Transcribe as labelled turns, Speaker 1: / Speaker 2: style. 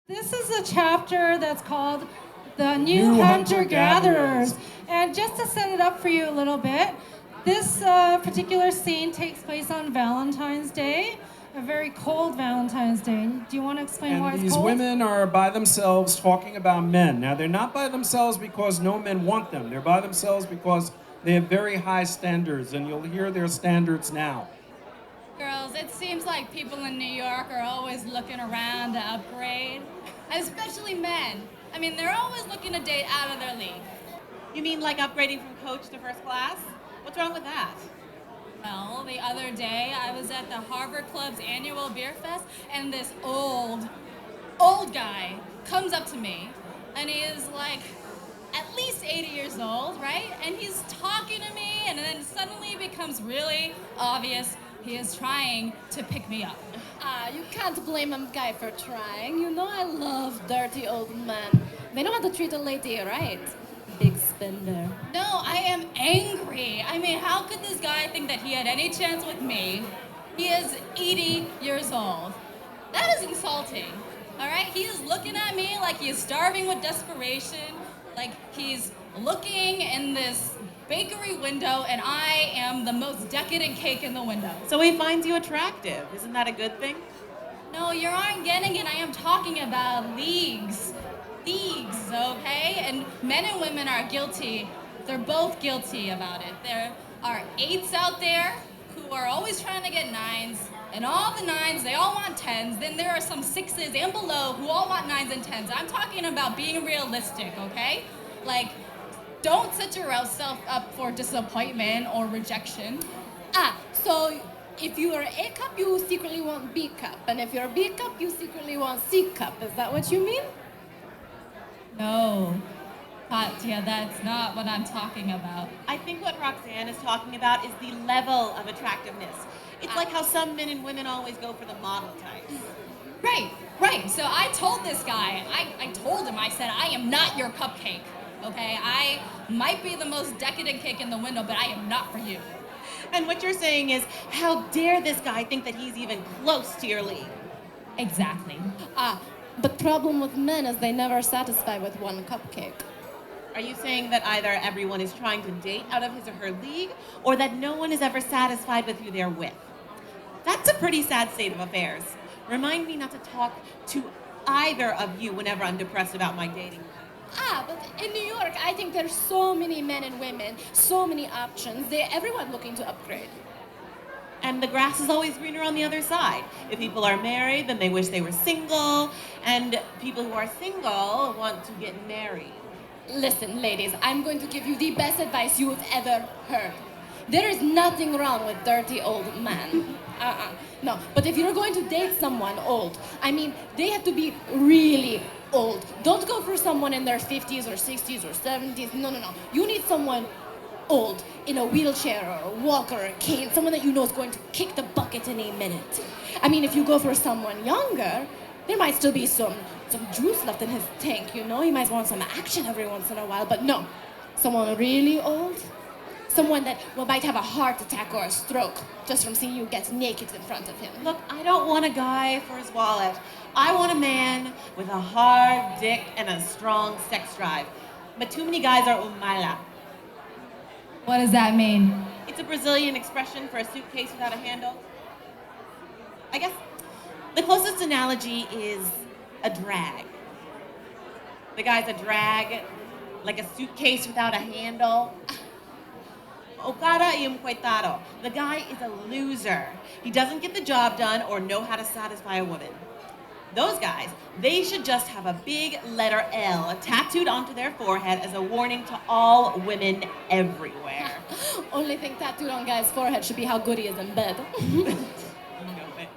Speaker 1: This is a chapter that's called The New Hunter-Gatherers. And just to set it up for you a little bit, this particular scene takes place on Valentine's Day, a very cold Valentine's Day. Do you want to explain why it's
Speaker 2: These
Speaker 1: cold?
Speaker 2: women are by themselves talking about men. Now, they're not by themselves because no men want them. They're by themselves because they have very high standards, and you'll hear their standards now.
Speaker 3: Girls, it seems like people in New York are always looking around to upgrade, especially men. I mean, they're always looking to date out of their league.
Speaker 4: You mean like upgrading from coach to first class? What's wrong with that?
Speaker 3: Well, the other day I was at the Harvard Club's annual beer fest, and this old guy comes up to me, and he is like at least 80 years old, right? And he's talking to me, and then suddenly it becomes really obvious he is trying to pick me up.
Speaker 5: You can't blame a guy for trying. You know I love dirty old men. They know how to treat a lady, right? Big spender.
Speaker 3: No, I am angry. I mean, how could this guy think that he had any chance with me? He is 80 years old. That is insulting, all right? He is looking at me like he is starving with desperation, like he's looking in this bakery window, and I am the most decadent cake in the window.
Speaker 4: So he finds you attractive. Isn't that a good thing?
Speaker 3: No, you aren't getting it. I am talking about leagues. Leagues, okay? And men and women are guilty. They're both guilty about it. There are 8s out there who are always trying to get 9s, and all the 9s, they all want 10s. Then there are some 6s and below who all want 9s and 10s. I'm talking about being realistic, okay? Like, don't set yourself up for disappointment or rejection.
Speaker 5: So if you are A cup, you secretly want B cup. And if you're B cup, you secretly want C cup. Is that what you mean?
Speaker 3: No, Katia, that's not what I'm talking about.
Speaker 4: I think what Roxanne is talking about is the level of attractiveness. It's like how some men and women always go for the model types.
Speaker 3: Right. So I told this guy, I told him, I said, I am not your cupcake, okay? I might be the most decadent cake in the window, but I am not for you.
Speaker 4: And what you're saying is, how dare this guy think that he's even close to your league?
Speaker 3: Exactly.
Speaker 5: But problem with men is they never satisfy with one cupcake.
Speaker 4: Are you saying that either everyone is trying to date out of his or her league, or that no one is ever satisfied with who they're with? That's a pretty sad state of affairs. Remind me not to talk to either of you whenever I'm depressed about my dating.
Speaker 5: But in New York, I think there's so many men and women, so many options. Everyone looking to upgrade.
Speaker 4: And the grass is always greener on the other side. If people are married, then they wish they were single, and people who are single want to get married.
Speaker 5: Listen, ladies, I'm going to give you the best advice you've ever heard. There is nothing wrong with dirty old men. No, but if you're going to date someone old, I mean, they have to be really old. Don't go for someone in their 50s or 60s or 70s. No. You need someone old in a wheelchair or a walker or a cane, someone that you know is going to kick the bucket in a minute. I mean, if you go for someone younger, there might still be some juice left in his tank, you know? He might want some action every once in a while, but no. Someone really old, someone that might have a heart attack or a stroke just from seeing you get naked in front of him.
Speaker 4: Look, I don't want a guy for his wallet. I want a man with a hard dick and a strong sex drive. But too many guys are umala.
Speaker 3: What does that mean?
Speaker 4: It's a Brazilian expression for a suitcase without a handle. I guess the closest analogy is a drag. The guy's a drag, like a suitcase without a handle. O cara y un coitado. The guy is a loser. He doesn't get the job done or know how to satisfy a woman. Those guys, they should just have a big letter L tattooed onto their forehead as a warning to all women everywhere.
Speaker 5: Only thing tattooed on guy's forehead should be how good he is in bed.
Speaker 4: You know it.